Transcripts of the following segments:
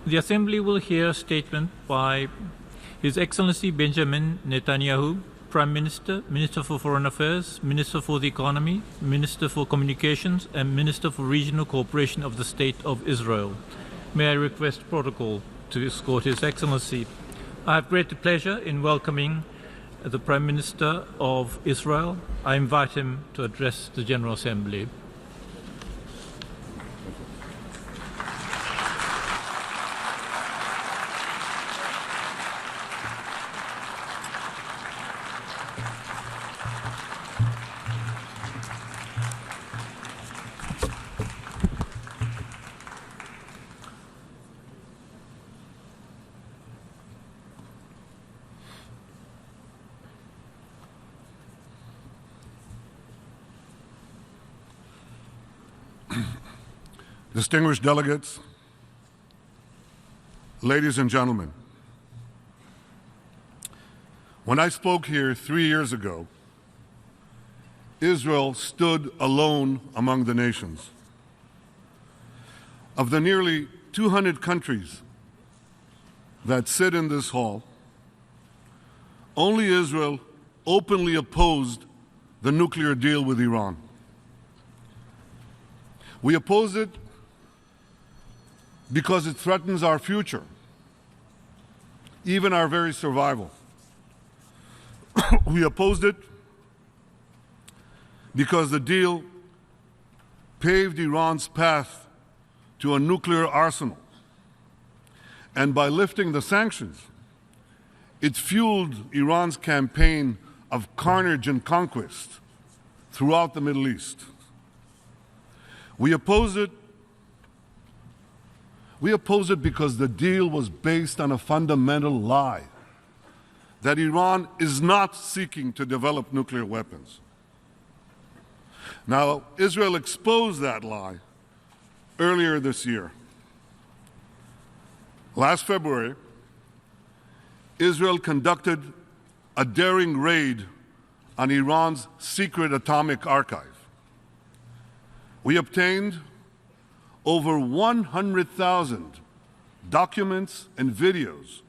The Assembly will hear a statement by His Excellency Benjamin Netanyahu, Prime Minister, Minister for Foreign Affairs, Minister for the Economy, Minister for Communications, and Minister for Regional Cooperation of the State of Israel. May I request protocol to escort His Excellency. I have great pleasure in welcoming the Prime Minister of Israel. I invite him to address the General Assembly. Distinguished delegates, ladies and gentlemen, when I spoke here 3 years ago, Israel stood alone among the nations. Of the nearly 200 countries that sit in this hall, only Israel openly opposed the nuclear deal with Iran. We oppose it because it threatens our future, even our very survival. We opposed it because the deal paved Iran's path to a nuclear arsenal. And by lifting the sanctions, it fueled Iran's campaign of carnage and conquest throughout the Middle East. We oppose it because the deal was based on a fundamental lie that Iran is not seeking to develop nuclear weapons. Now, Israel exposed that lie earlier this year. Last February, Israel conducted a daring raid on Iran's secret atomic archive. We obtained over 100,000 documents and videos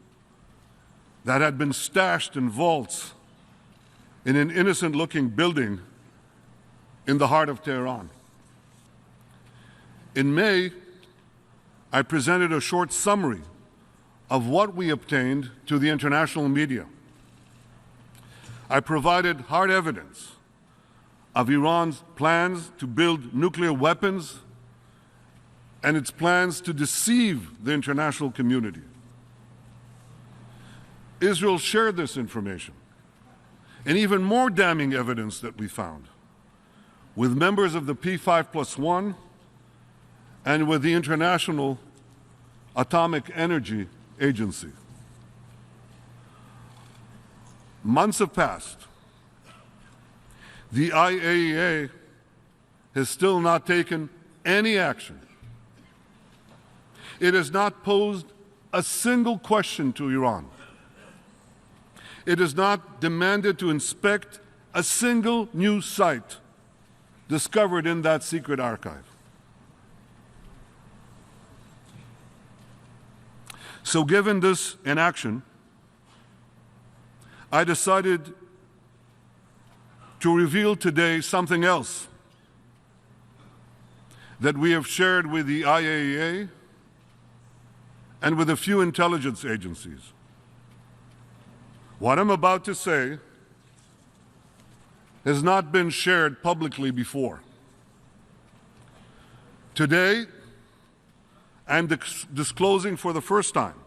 that had been stashed in vaults in an innocent-looking building in the heart of Tehran. In May, I presented a short summary of what we obtained to the international media. I provided hard evidence of Iran's plans to build nuclear weapons and its plans to deceive the international community. Israel shared this information, and even more damning evidence that we found, with members of the P5+1 and with the International Atomic Energy Agency. Months have passed. The IAEA has still not taken any action. It has not posed a single question to Iran. It has not demanded to inspect a single new site discovered in that secret archive. So given this inaction, I decided to reveal today something else that we have shared with the IAEA and with a few intelligence agencies. What I'm about to say has not been shared publicly before. Today, I'm disclosing for the first time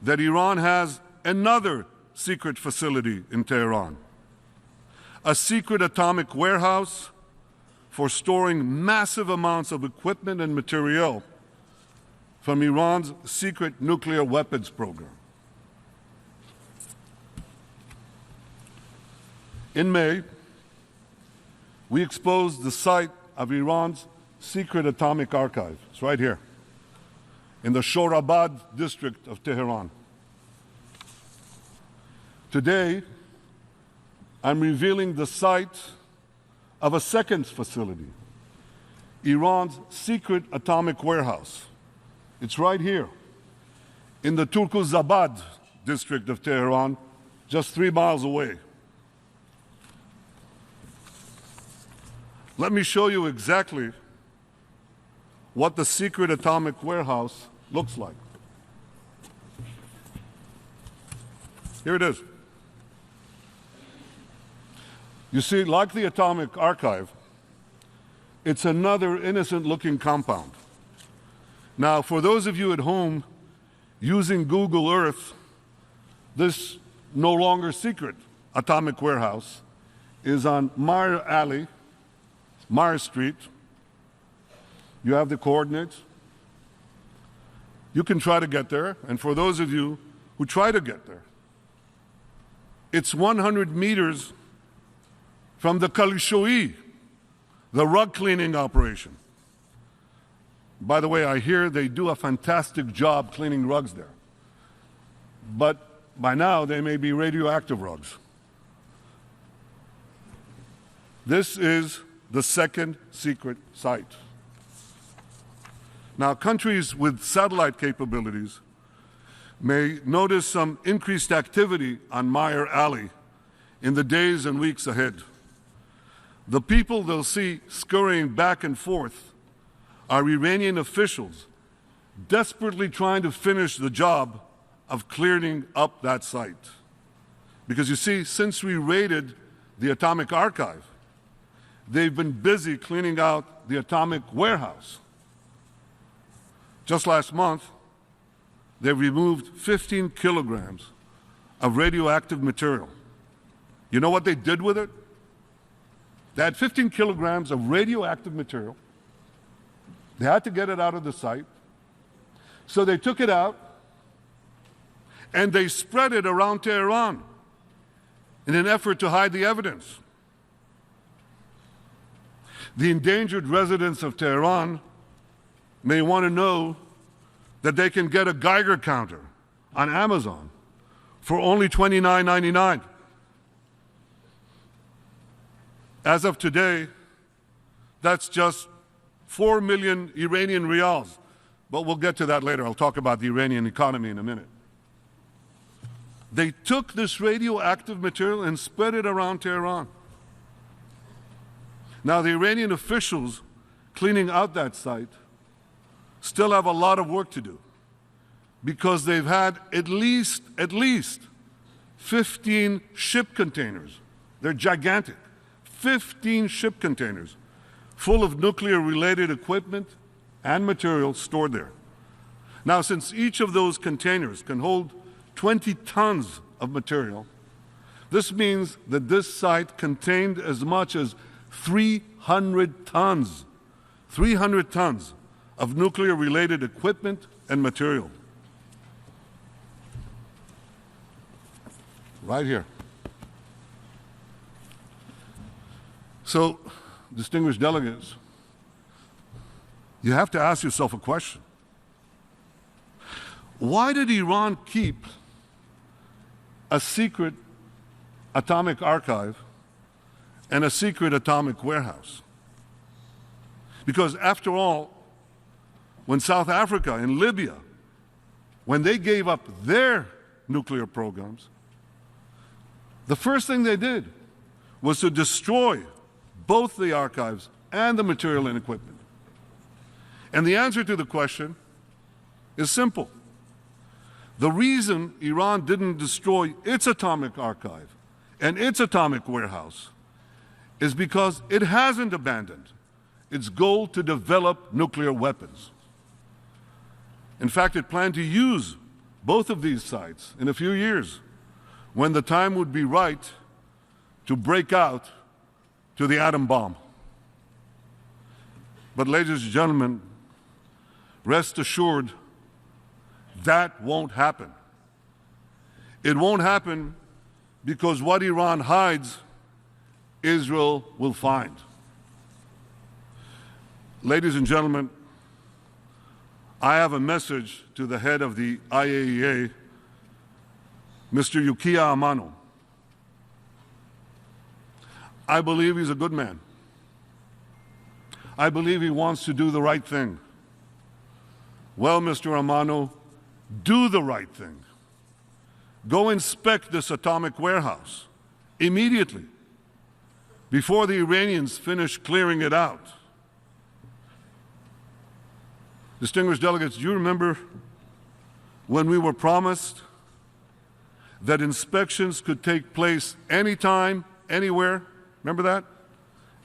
that Iran has another secret facility in Tehran, a secret atomic warehouse for storing massive amounts of equipment and material from Iran's secret nuclear weapons program. In May, we exposed the site of Iran's secret atomic archive. It's right here, in the Shorabad district of Tehran. Today, I'm revealing the site of a second facility, Iran's secret atomic warehouse, It's right here in the Turkuzabad district of Tehran, just 3 miles away. Let me show you exactly what the secret atomic warehouse looks like. Here it is. You see, like the atomic archive, it's another innocent-looking compound. Now, for those of you at home using Google Earth, this no longer secret atomic warehouse is on Meir Alley, Meir Street. You have the coordinates. You can try to get there, and for those of you who try to get there, it's 100 meters from the Kalishoi, the rug cleaning operation. By the way, I hear they do a fantastic job cleaning rugs there. But by now, they may be radioactive rugs. This is the second secret site. Now, countries with satellite capabilities may notice some increased activity on Meir Alley in the days and weeks ahead. The people they'll see scurrying back and forth are Iranian officials desperately trying to finish the job of clearing up that site. Because you see, since we raided the atomic archive, they've been busy cleaning out the atomic warehouse. Just last month, they removed 15 kilograms of radioactive material. You know what they did with it? They had 15 kilograms of radioactive material. They had to get it out of the site. So they took it out and they spread it around Tehran in an effort to hide the evidence. The endangered residents of Tehran may want to know that they can get a Geiger counter on Amazon for only $29.99. As of today, that's just 4 million Iranian rials. But we'll get to that later. I'll talk about the Iranian economy in a minute. They took this radioactive material and spread it around Tehran. Now, the Iranian officials cleaning out that site still have a lot of work to do because they've had at least 15 ship containers. They're gigantic. 15 ship containers full of nuclear-related equipment and materials stored there. Now, since each of those containers can hold 20 tons of material, this means that this site contained as much as 300 tons of nuclear-related equipment and material. Right here. So, distinguished delegates, you have to ask yourself a question. Why did Iran keep a secret atomic archive and a secret atomic warehouse? Because after all, when South Africa and Libya, when they gave up their nuclear programs, the first thing they did was to destroy both the archives and the material and equipment. And the answer to the question is simple. The reason Iran didn't destroy its atomic archive and its atomic warehouse is because it hasn't abandoned its goal to develop nuclear weapons. In fact, it planned to use both of these sites in a few years when the time would be right to break out to the atom bomb. But ladies and gentlemen, rest assured that won't happen. It won't happen because what Iran hides, Israel will find. Ladies and gentlemen, I have a message to the head of the IAEA, Mr. Yukiya Amano. I believe he's a good man. I believe he wants to do the right thing. Well, Mr. Amano, do the right thing. Go inspect this atomic warehouse immediately, before the Iranians finish clearing it out. Distinguished delegates, do you remember when we were promised that inspections could take place anytime, anywhere? Remember that?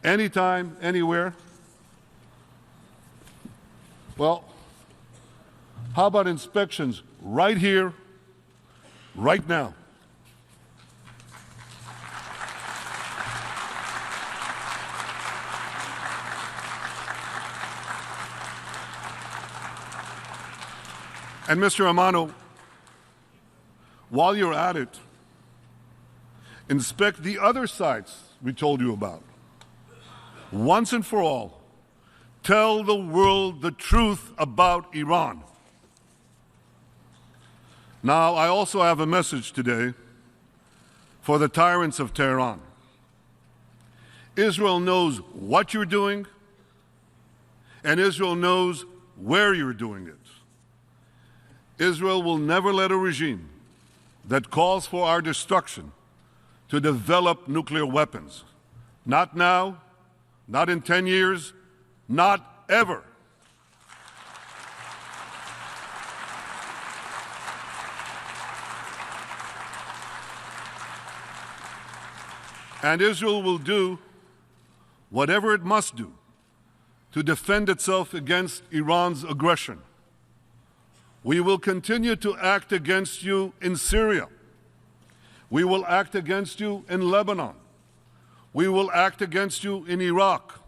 Anytime, anywhere. Well, how about inspections right here, right now? And Mr. Amano, while you're at it, inspect the other sites we told you about. Once and for all, tell the world the truth about Iran. Now, I also have a message today for the tyrants of Tehran. Israel knows what you're doing, and Israel knows where you're doing it. Israel will never let a regime that calls for our destruction to develop nuclear weapons. Not now, not in 10 years, not ever. And Israel will do whatever it must do to defend itself against Iran's aggression. We will continue to act against you in Syria. We will act against you in Lebanon. We will act against you in Iraq.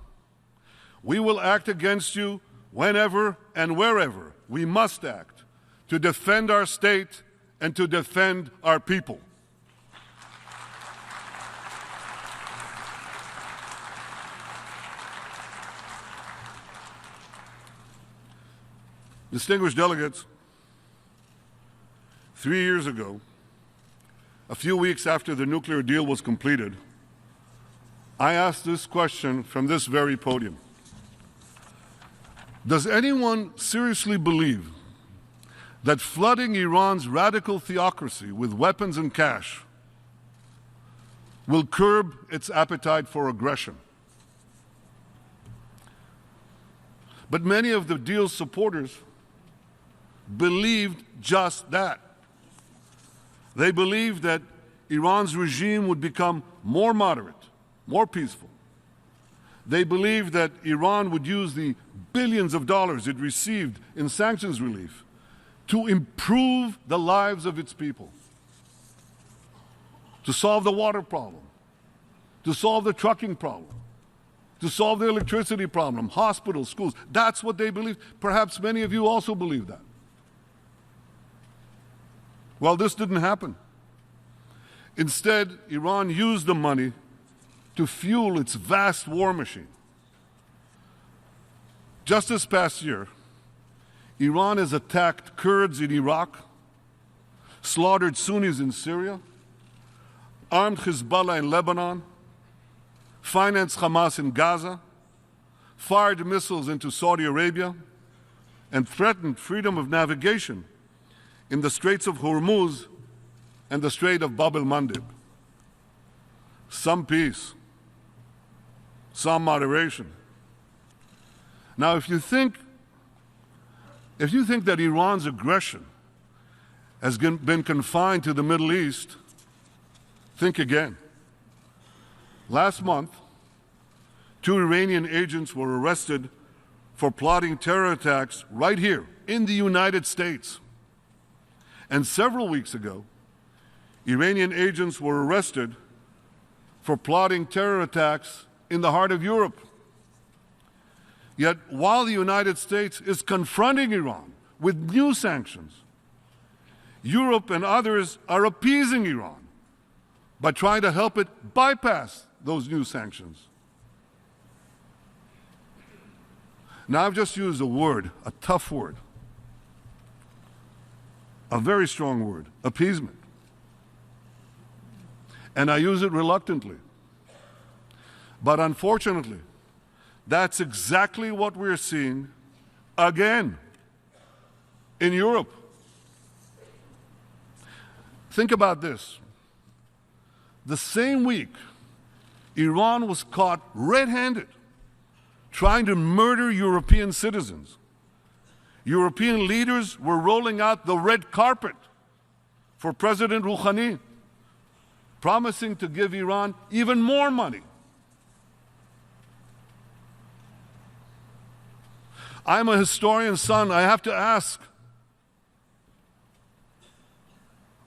We will act against you whenever and wherever we must act to defend our state and to defend our people. Distinguished delegates, 3 years ago, a few weeks after the nuclear deal was completed, I asked this question from this very podium. Does anyone seriously believe that flooding Iran's radical theocracy with weapons and cash will curb its appetite for aggression? But many of the deal's supporters believed just that. They believed that Iran's regime would become more moderate, more peaceful. They believed that Iran would use the billions of dollars it received in sanctions relief to improve the lives of its people, to solve the water problem, to solve the trucking problem, to solve the electricity problem, hospitals, schools. That's what they believed. Perhaps many of you also believe that. Well, this didn't happen. Instead, Iran used the money to fuel its vast war machine. Just this past year, Iran has attacked Kurds in Iraq, slaughtered Sunnis in Syria, armed Hezbollah in Lebanon, financed Hamas in Gaza, fired missiles into Saudi Arabia, and threatened freedom of navigation in the Straits of Hormuz and the Strait of Bab el-Mandeb. Some peace, some moderation. Now, if you think that Iran's aggression has been confined to the Middle East, think again. Last month, 2 Iranian agents were arrested for plotting terror attacks right here in the United States. And several weeks ago, Iranian agents were arrested for plotting terror attacks in the heart of Europe. Yet, while the United States is confronting Iran with new sanctions, Europe and others are appeasing Iran by trying to help it bypass those new sanctions. Now, I've just used a word, a tough word, a very strong word, appeasement. And I use it reluctantly. But unfortunately, that's exactly what we're seeing again. in Europe. Think about this. The same week, Iran was caught red-handed trying to murder European citizens. European leaders were rolling out the red carpet for President Rouhani, promising to give Iran even more money. I'm a historian's son. I have to ask.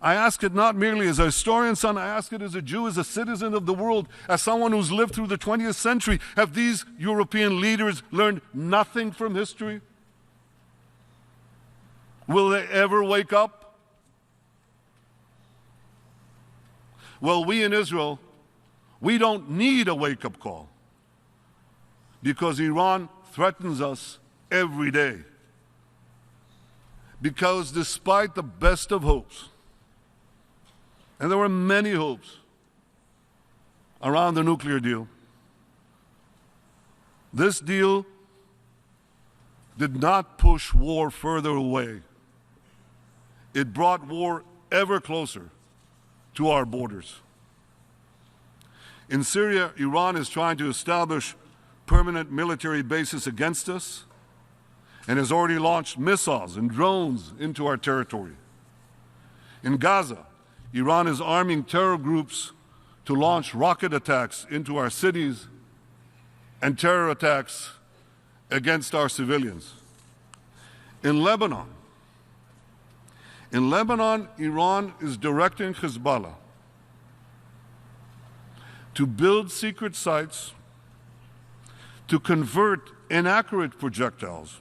I ask it not merely as a historian's son, I ask it as a Jew, as a citizen of the world, as someone who's lived through the 20th century. Have these European leaders learned nothing from history? Will they ever wake up? Well, we in Israel, we don't need a wake-up call because Iran threatens us every day. Because despite the best of hopes, and there were many hopes around the nuclear deal, this deal did not push war further away. It brought war ever closer to our borders. In Syria, Iran is trying to establish permanent military bases against us and has already launched missiles and drones into our territory. In Gaza, Iran is arming terror groups to launch rocket attacks into our cities and terror attacks against our civilians. In Lebanon, Iran is directing Hezbollah to build secret sites to convert inaccurate projectiles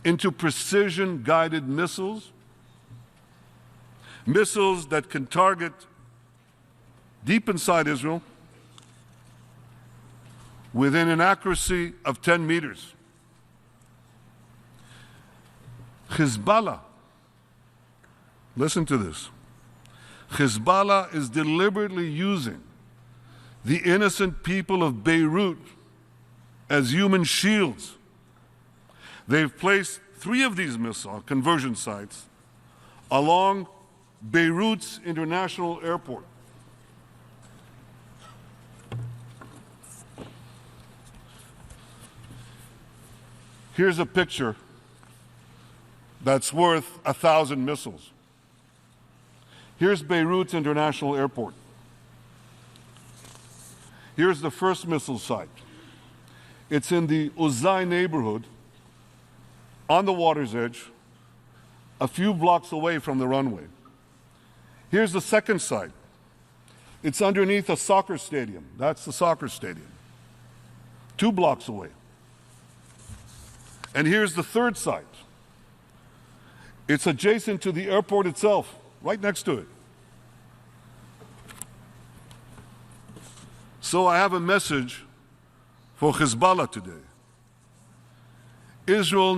into precision-guided missiles, missiles that can target deep inside Israel within an accuracy of 10 meters. Hezbollah, listen to this. Hezbollah is deliberately using the innocent people of Beirut as human shields. They've placed 3 of these missile conversion sites along Beirut's international airport. Here's a picture that's worth 1,000 missiles. Here's Beirut's international airport. Here's the first missile site. It's in the Uzai neighborhood, on the water's edge, a few blocks away from the runway. Here's the second site. It's underneath a soccer stadium. That's the soccer stadium, 2 blocks away. And here's the third site. It's adjacent to the airport itself, right next to it. So I have a message for Hezbollah today. Israel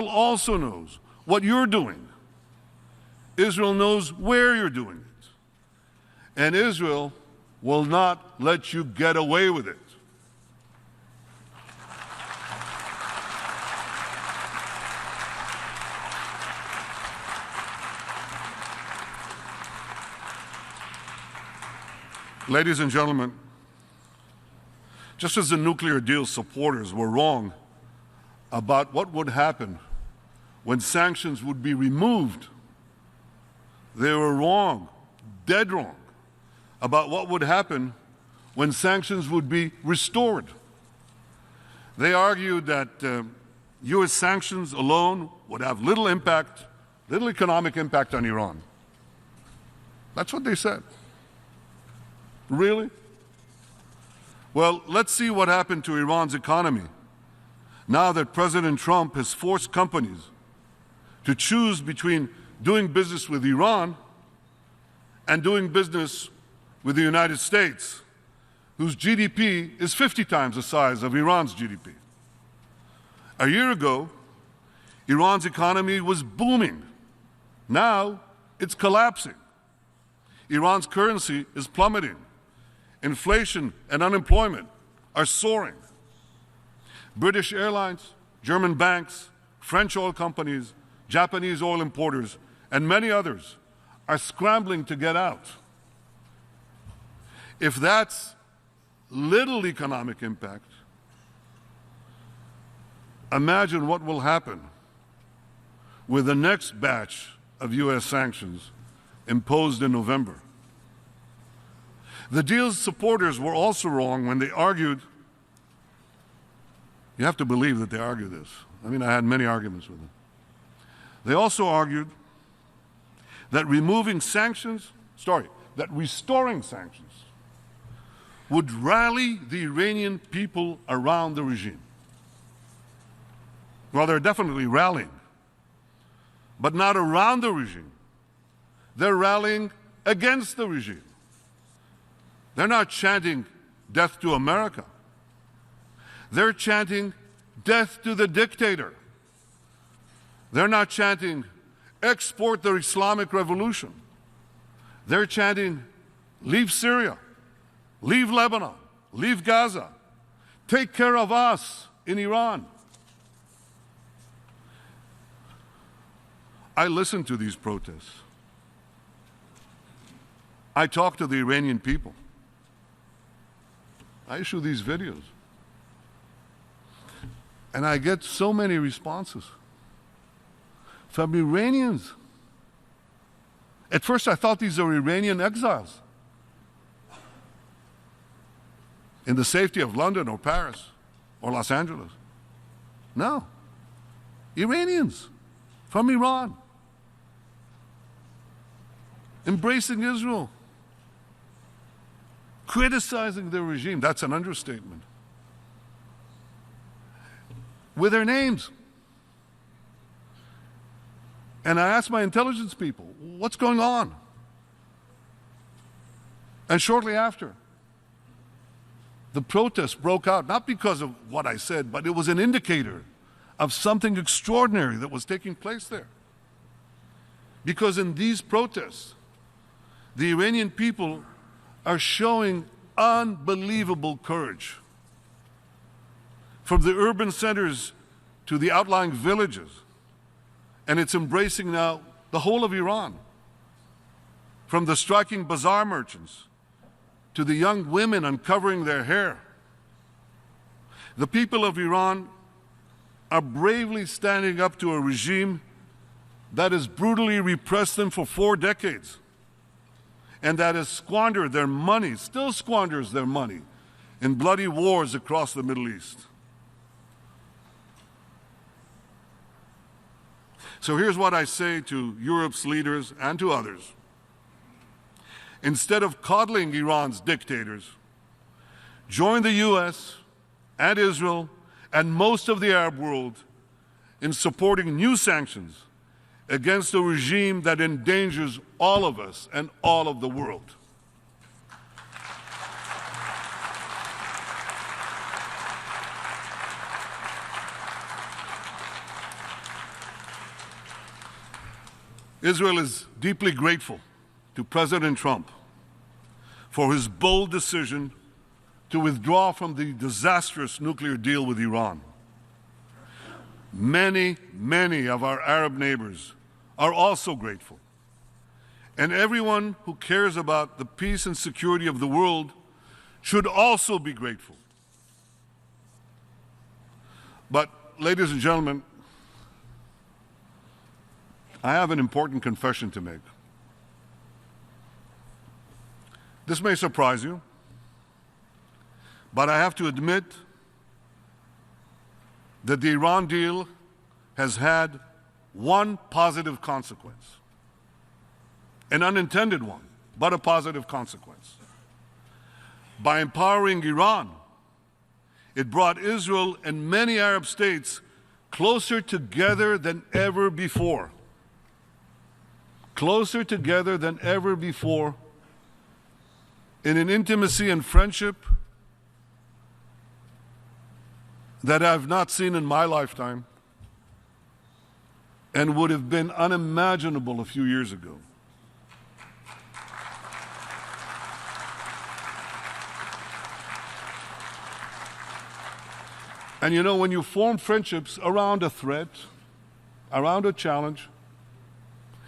also knows what you're doing. Israel knows where you're doing it. And Israel will not let you get away with it. Ladies and gentlemen, just as the nuclear deal supporters were wrong about what would happen when sanctions would be removed, they were wrong, dead wrong, about what would happen when sanctions would be restored. They argued that U.S. sanctions alone would have little economic impact on Iran. That's what they said. Really? Well, let's see what happened to Iran's economy now that President Trump has forced companies to choose between doing business with Iran and doing business with the United States, whose GDP is 50 times the size of Iran's GDP. A year ago, Iran's economy was booming. Now it's collapsing. Iran's currency is plummeting. Inflation and unemployment are soaring. British Airlines, German banks, French oil companies, Japanese oil importers, and many others are scrambling to get out. If that's little economic impact, imagine what will happen with the next batch of U.S. sanctions imposed in November. The deal's supporters were also wrong when they argued, you have to believe that they argue this. I mean, I had many arguments with them. They also argued that restoring sanctions would rally the Iranian people around the regime. Well, they're definitely rallying, but not around the regime. They're rallying against the regime. They're not chanting death to America. They're chanting death to the dictator. They're not chanting export the Islamic Revolution. They're chanting leave Syria, leave Lebanon, leave Gaza, take care of us in Iran. I listen to these protests. I talk to the Iranian people. I issue these videos. And I get so many responses from Iranians. At first I thought these are Iranian exiles in the safety of London or Paris or Los Angeles. No. Iranians from Iran, embracing Israel, criticizing the regime. That's an understatement. With their names. And I asked my intelligence people, what's going on? And shortly after, the protests broke out, not because of what I said, but it was an indicator of something extraordinary that was taking place there. Because in these protests, the Iranian people are showing unbelievable courage. From the urban centers to the outlying villages, and it's embracing now the whole of Iran. From the striking bazaar merchants to the young women uncovering their hair. The people of Iran are bravely standing up to a regime that has brutally repressed them for 4 decades and that has squandered their money, still squanders their money, in bloody wars across the Middle East. So here's what I say to Europe's leaders and to others. Instead of coddling Iran's dictators, join the US and Israel and most of the Arab world in supporting new sanctions against a regime that endangers all of us and all of the world. Israel is deeply grateful to President Trump for his bold decision to withdraw from the disastrous nuclear deal with Iran. Many, many of our Arab neighbors are also grateful. And everyone who cares about the peace and security of the world should also be grateful. But, ladies and gentlemen, I have an important confession to make. This may surprise you, but I have to admit that the Iran deal has had one positive consequence, an unintended one, but a positive consequence. By empowering Iran, it brought Israel and many Arab states closer together than ever before. Closer together than ever before in an intimacy and friendship that I've not seen in my lifetime and would have been unimaginable a few years ago. And you know, when you form friendships around a threat, around a challenge,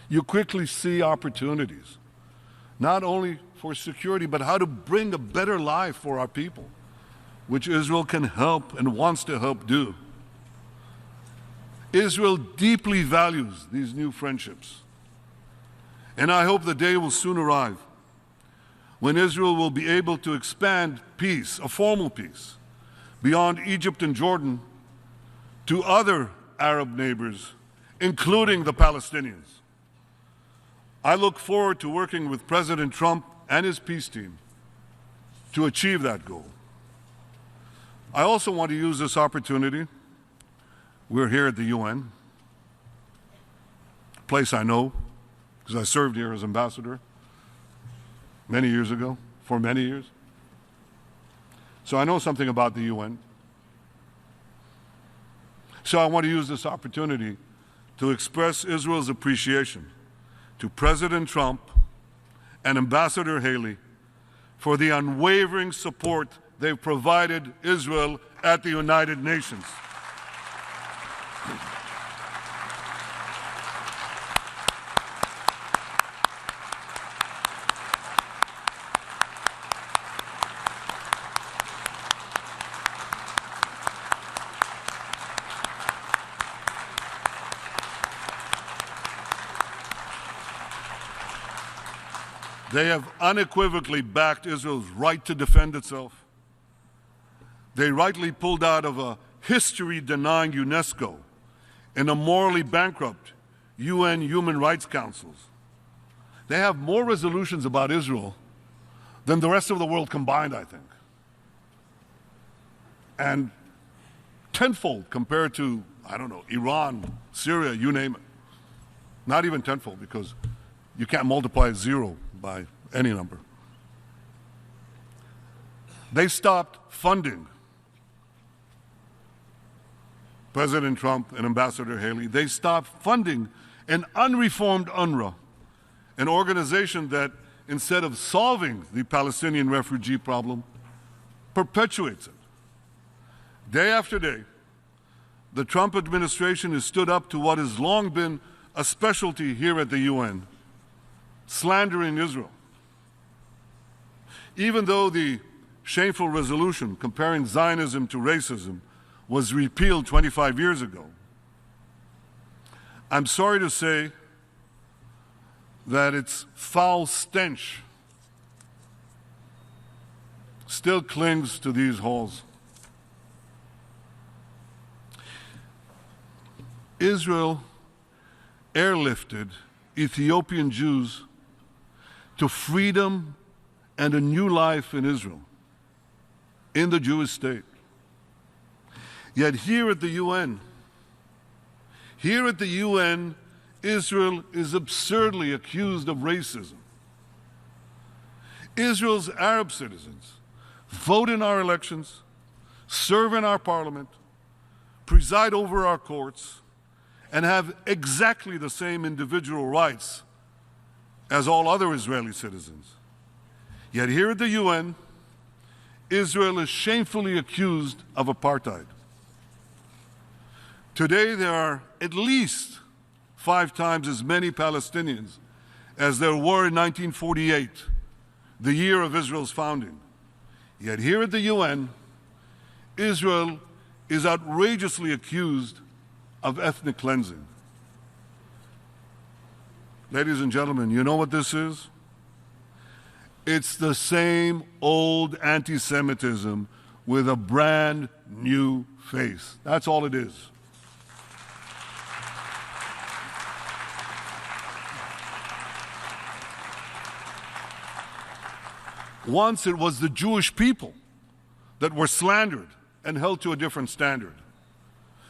you quickly see opportunities, not only for security, but how to bring a better life for our people, which Israel can help and wants to help do. Israel deeply values these new friendships, and I hope the day will soon arrive when Israel will be able to expand peace, a formal peace, beyond Egypt and Jordan to other Arab neighbors, including the Palestinians. I look forward to working with President Trump and his peace team to achieve that goal. I also want to use this opportunity. We're here at the UN, a place I know because I served here as ambassador many years ago, for many years. So I know something about the UN. So I want to use this opportunity to express Israel's appreciation to President Trump and Ambassador Haley for the unwavering support they've provided Israel at the United Nations. They have unequivocally backed Israel's right to defend itself. They rightly pulled out of a history-denying UNESCO and a morally bankrupt UN Human Rights Councils. They have more resolutions about Israel than the rest of the world combined, I think. And tenfold compared to, I don't know, Iran, Syria, you name it. Not even tenfold, because you can't multiply zero by any number. They stopped funding President Trump and Ambassador Haley. They stopped funding an unreformed UNRWA, an organization that, instead of solving the Palestinian refugee problem, perpetuates it. Day after day, the Trump administration has stood up to what has long been a specialty here at the UN, slandering Israel. Even though the shameful resolution comparing Zionism to racism was repealed 25 years ago, I'm sorry to say that its foul stench still clings to these halls. Israel airlifted Ethiopian Jews to freedom and a new life in Israel, in the Jewish state. Yet here at the UN, Israel is absurdly accused of racism. Israel's Arab citizens vote in our elections, serve in our parliament, preside over our courts, and have exactly the same individual rights as all other Israeli citizens. Yet here at the UN, Israel is shamefully accused of apartheid. Today, there are at least 5 times as many Palestinians as there were in 1948, the year of Israel's founding. Yet here at the UN, Israel is outrageously accused of ethnic cleansing. Ladies and gentlemen, you know what this is? It's the same old anti-Semitism with a brand new face. That's all it is. Once it was the Jewish people that were slandered and held to a different standard.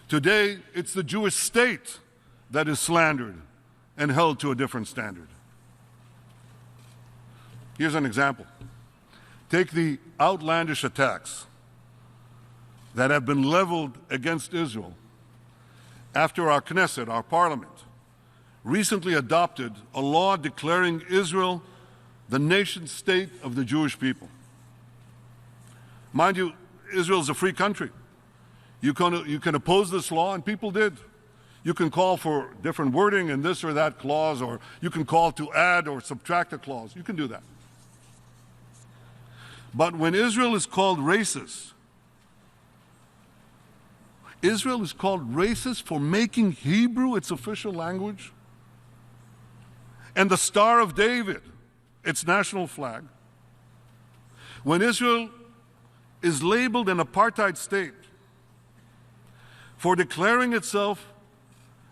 Today, it's the Jewish state that is slandered and held to a different standard. Here's an example. Take the outlandish attacks that have been leveled against Israel after our Knesset, our parliament, recently adopted a law declaring Israel the nation state of the Jewish people. Mind you, Israel is a free country. You can oppose this law, and people did. You can call for different wording in this or that clause, or you can call to add or subtract a clause. You can do that. But when Israel is called racist, Israel is called racist for making Hebrew its official language, and the Star of David its national flag. When Israel is labeled an apartheid state for declaring itself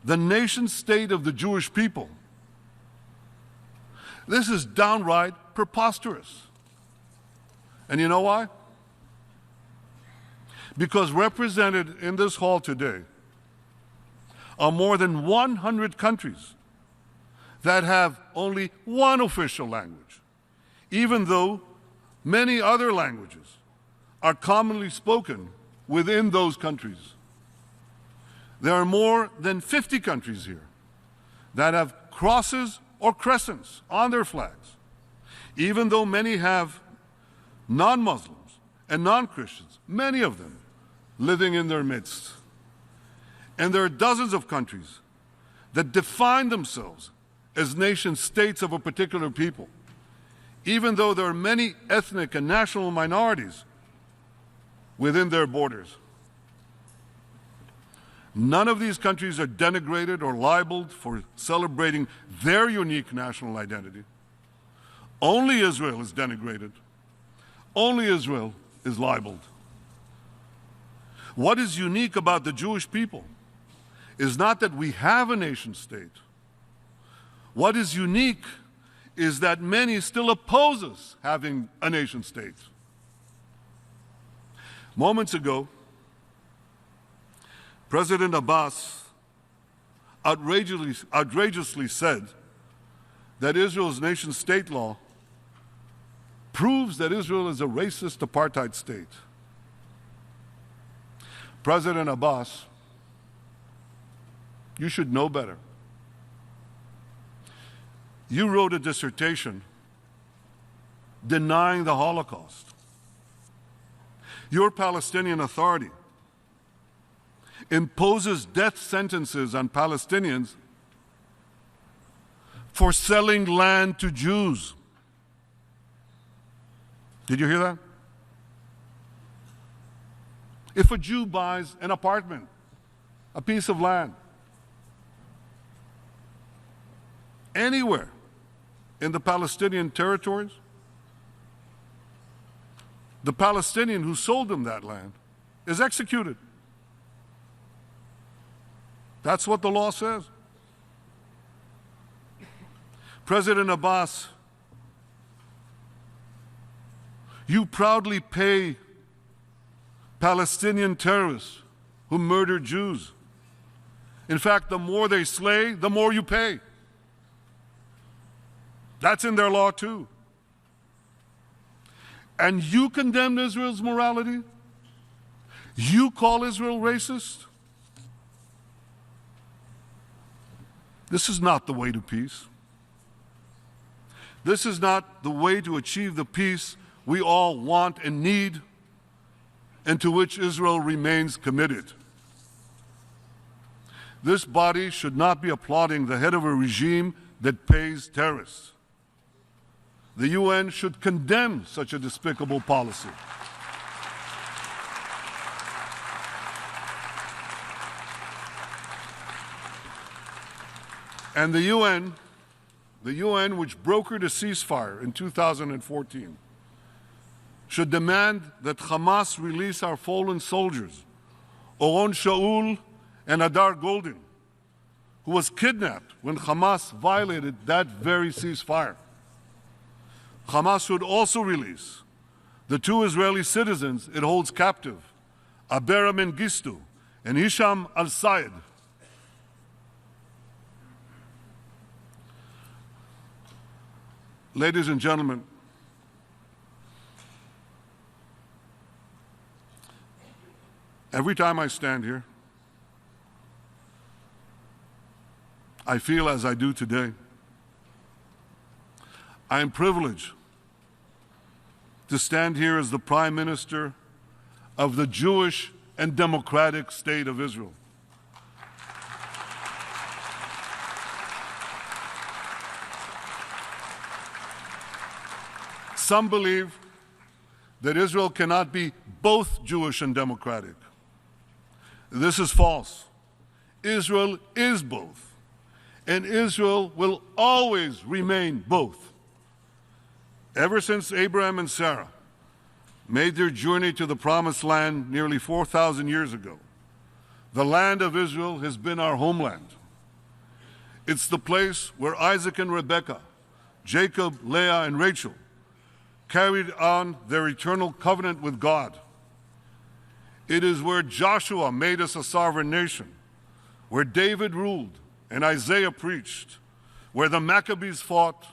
the nation state of the Jewish people, this is downright preposterous. And you know why? Because represented in this hall today are more than 100 countries that have only one official language, even though many other languages are commonly spoken within those countries. There are more than 50 countries here that have crosses or crescents on their flags, even though many have non-Muslims and non-Christians, many of them living in their midst. And there are dozens of countries that define themselves as nation states of a particular people, even though there are many ethnic and national minorities within their borders. None of these countries are denigrated or libeled for celebrating their unique national identity. Only Israel is denigrated. Only Israel is libeled. What is unique about the Jewish people is not that we have a nation state. What is unique is that many still oppose us having a nation state. Moments ago, President Abbas outrageously said that Israel's nation state law proves that Israel is a racist apartheid state. President Abbas, you should know better. You wrote a dissertation denying the Holocaust. Your Palestinian Authority imposes death sentences on Palestinians for selling land to Jews. Did you hear that? If a Jew buys an apartment, a piece of land, anywhere in the Palestinian territories, the Palestinian who sold him that land is executed. That's what the law says. President Abbas, you proudly pay Palestinian terrorists who murder Jews. In fact, the more they slay, the more you pay. That's in their law too. And you condemn Israel's morality? You call Israel racist? This is not the way to peace. This is not the way to achieve the peace we all want and need, and to which Israel remains committed. This body should not be applauding the head of a regime that pays terrorists. The UN should condemn such a despicable policy. And the UN, which brokered a ceasefire in 2014, should demand that Hamas release our fallen soldiers, Oron Shaul and Adar Goldin, who was kidnapped when Hamas violated that very ceasefire. Hamas should also release the two Israeli citizens it holds captive, Abera Mengistu and Hisham al-Sayed. Ladies and gentlemen, every time I stand here, I feel as I do today. I am privileged to stand here as the Prime Minister of the Jewish and democratic state of Israel. Some believe that Israel cannot be both Jewish and democratic. This is false. Israel is both, and Israel will always remain both. Ever since Abraham and Sarah made their journey to the Promised Land nearly 4,000 years ago, the land of Israel has been our homeland. It's the place where Isaac and Rebekah, Jacob, Leah, and Rachel carried on their eternal covenant with God. It is where Joshua made us a sovereign nation, where David ruled and Isaiah preached, where the Maccabees fought,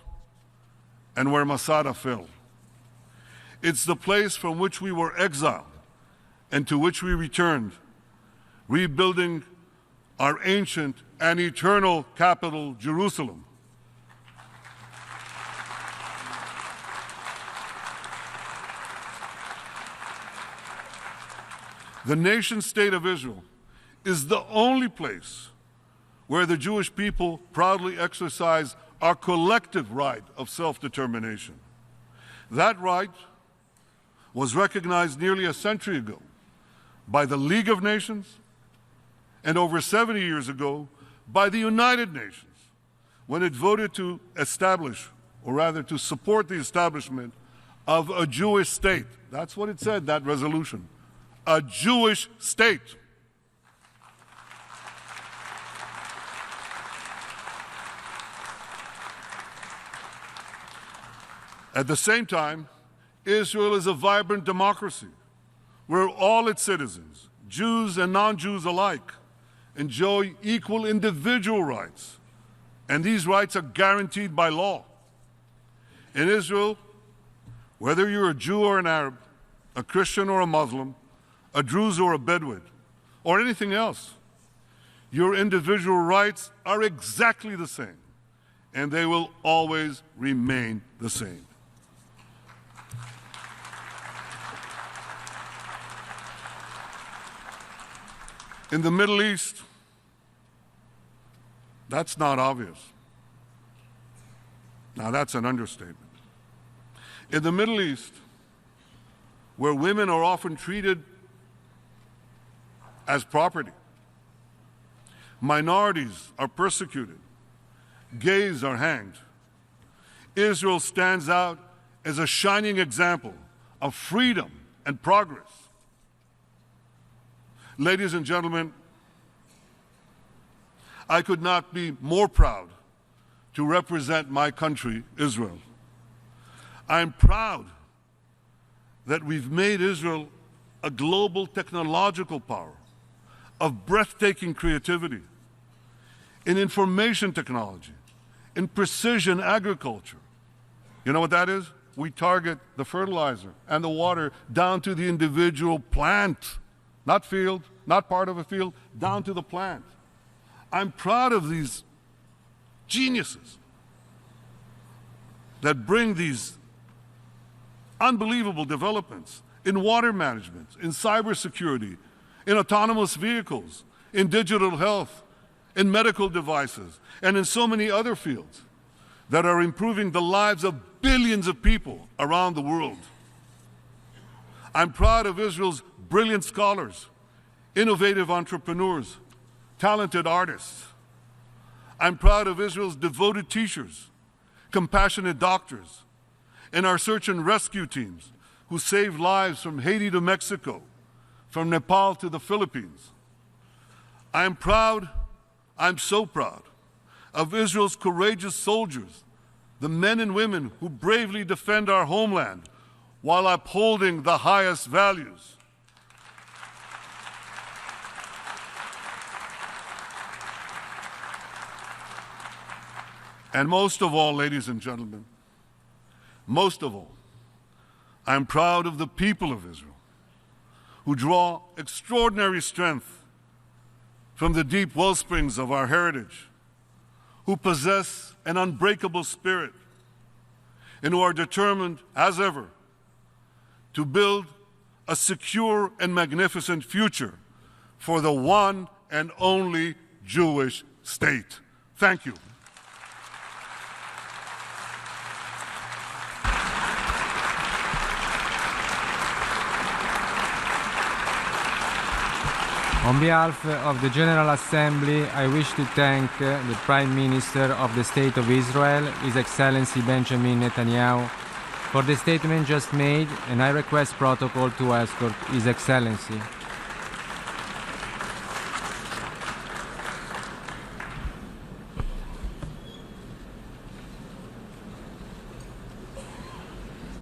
and where Masada fell. It's the place from which we were exiled and to which we returned, rebuilding our ancient and eternal capital, Jerusalem. The nation-state of Israel is the only place where the Jewish people proudly exercise our collective right of self-determination. That right was recognized nearly a century ago by the League of Nations and over 70 years ago by the United Nations when it voted to establish, or rather to support the establishment of a Jewish state. That's what it said, that resolution. A Jewish state. At the same time, Israel is a vibrant democracy where all its citizens, Jews and non-Jews alike, enjoy equal individual rights, and these rights are guaranteed by law. In Israel, whether you're a Jew or an Arab, a Christian or a Muslim, a Druze or a Bedouin, or anything else, your individual rights are exactly the same, and they will always remain the same. In the Middle East, that's not obvious. Now, that's an understatement. In the Middle East, where women are often treated as property, minorities are persecuted, gays are hanged, Israel stands out as a shining example of freedom and progress. Ladies and gentlemen, I could not be more proud to represent my country, Israel. I'm proud that we've made Israel a global technological power of breathtaking creativity in information technology, in precision agriculture. You know what that is? We target the fertilizer and the water down to the individual plant. Not field, not part of a field, down to the plant. I'm proud of these geniuses that bring these unbelievable developments in water management, in cybersecurity, in autonomous vehicles, in digital health, in medical devices, and in so many other fields that are improving the lives of billions of people around the world. I'm proud of Israel's brilliant scholars, innovative entrepreneurs, talented artists. I'm proud of Israel's devoted teachers, compassionate doctors, and our search and rescue teams who saved lives from Haiti to Mexico, from Nepal to the Philippines. I'm so proud of Israel's courageous soldiers, the men and women who bravely defend our homeland while upholding the highest values. And most of all, ladies and gentlemen, most of all, I'm proud of the people of Israel who draw extraordinary strength from the deep wellsprings of our heritage, who possess an unbreakable spirit, and who are determined, as ever, to build a secure and magnificent future for the one and only Jewish state. Thank you. On behalf of the General Assembly, I wish to thank the Prime Minister of the State of Israel, His Excellency Benjamin Netanyahu, for the statement just made, and I request protocol to escort His Excellency.